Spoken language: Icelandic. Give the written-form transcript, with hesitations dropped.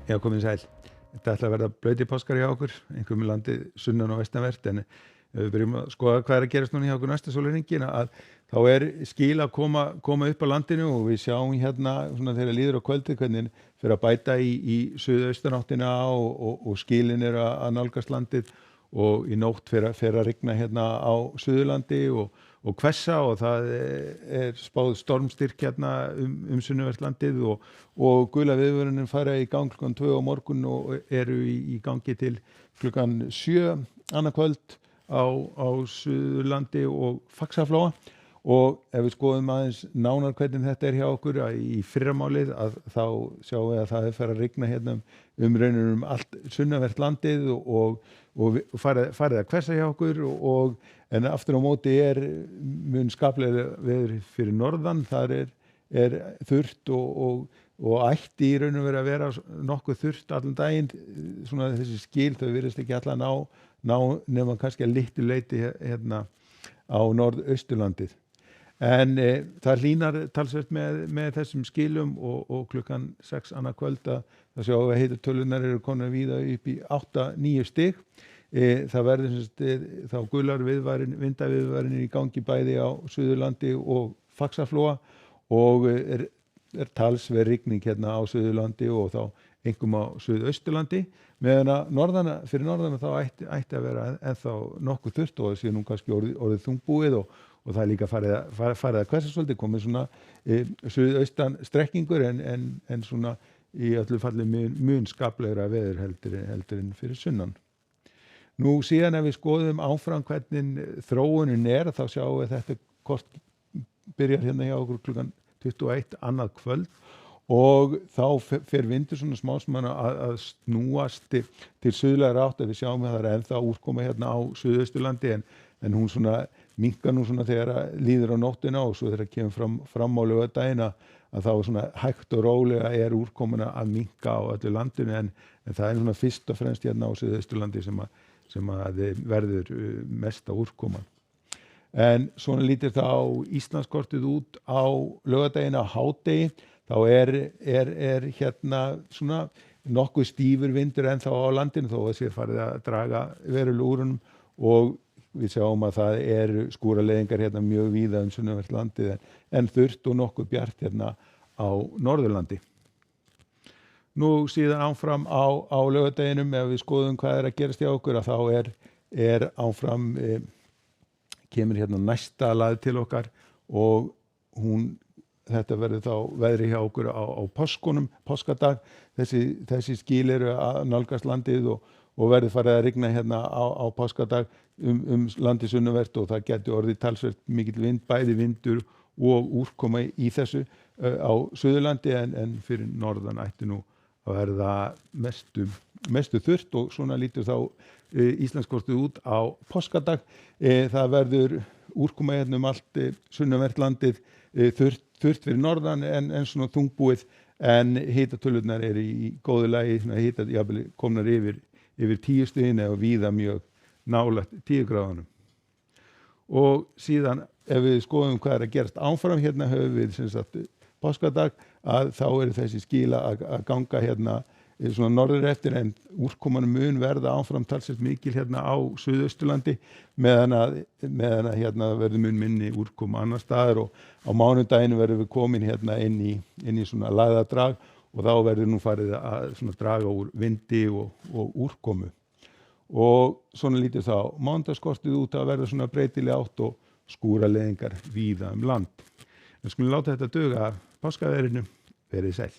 Já, komið sæl. Þetta ætla að verða blautir páskar hjá okkur, einhverjum landið sunnan og vestanvert, en ef við byrjum að skoða hvað er að gerast núna hjá okkur næsta sólarhringinn, að þá er skil að koma upp á landinu og við sjáum hérna svona þegar líður á kvöldið hvernig fyrir að bæta í suðaustanáttina og skilin eru að nálgast landið og í nótt fer að rigna hérna á Suðurlandi og hvessa og það er spáð stormstyrk hérna sunnanvert landið og gula viðvörunin fara í gang klukkan 2 á morgun og eru í gangi til klukkan 7 annað kvöld á Suðurlandi og Faxaflóa. Og ef við skoðum aðeins nánar hvernig þetta er hjá okkur í fyrramálið að þá sjáum við að það er farið að rigna hérna raunir allt sunnanvert landið og farið að hvessa hjá okkur en aftur á móti er mun skaplega veður fyrir norðan, þar er þurrt og ætti í raun og veru að vera nokkuð þurrt allan daginn, svona þessi skil þau virðast ekki allan ná nema kannski að litlu leyti hérna á norðausturlandið. En það hlýnar talsvert með þessum skilum og klukkan 6 annað kvöld að sjá að hitatölunar eru konar víða upp í 8-9 stig. Það verður þá gular vindaviðvarin í gangi bæði á Suðurlandi og Faxaflóa og er talsverð rigning hérna á Suðurlandi og þá einkum á Suðausturlandi, meðan að fyrir norðana þá ætti að vera ennþá nokkuð þurrt og það sé nú kannski orðið þungbúið og það er líka farið að hvessa svolítið, komið svona suðaustan strekkingur en svona í öllu falli mun skaplegra veður heldur en fyrir sunnan. Nú síðan ef við skoðum áfram hvernig þróunin þá sjáum við þetta kort byrjar hérna hjá okkur klukkan 21 annað kvöld og þá fer vindur svona smásmann að snúast til suðlægri átt. Við sjáum að það er ennþá úrkoma hérna á Suðausturlandi en hún svona minnkar nú svona þegar líður á nóttina og svo þegar kemur fram á laugardaginn að þá svona hægt og rólega er úrkomuna að minnka á öllu landinu en það er svona fyrst og fremst hérna á Suðausturlandi sem að verður mesta úrkoman. En svona lítur þá Íslandskortið út á laugardaginn á hádegi, þá er hérna svona nokkuð stífur vindur ennþá á landinu þó að sé farið að draga verulega úr honum og við sjáum að það eru skúraleiðingar hérna mjög víða sunnanvert landið en þurrt og nokkuð bjart hérna á Norðurlandi. Nú síðan áfram á laugardeginum ef við skoðum hvað er að gerast hjá okkur að þá er áfram kemur hérna næsta lað til okkar og þetta verður þá veðri hjá okkur á páskadag. Þessi skil eru að nálgast landið og verður farið að rigna hérna á páskadag landið sunnanvert og það gæti orðið talsvert mikill bæði vindur og úrkoma í þessu á Suðurlandi en fyrir norðan ætti nú að verða mestu þurrt og svona lítur þá Íslandskortið út á páskadag. Það verður úrkoma hérna allt sunnanvert landið, þurrt fyrir norðan en svona þungbúið en hitatölurnar eru í góðu lagi, jafnvel komnar yfir 10 stigin eða víða mjög nálægt 10 gráðunum. Og síðan ef við skoðum hvað er að gerast áfram hérna höfum við sem sagt páskadag að þá eru þessi skila að ganga hérna svona norður eftir en úrkomanum mun verða áfram talsvert mikil hérna á Suðausturlandi meðan að hérna verður mun minni úrkoma annar staðar og á mánudaginn verður við komin hérna inn í svona lægðadrag og þá verður nú farið að svona draga úr vindi og úrkomu. Og svona lítur þá mánudagskortið út að verða svona breytileg átt og skúraleiðingar víða land. Við skulum láta þetta duga páskaveðrinu, verið sæl.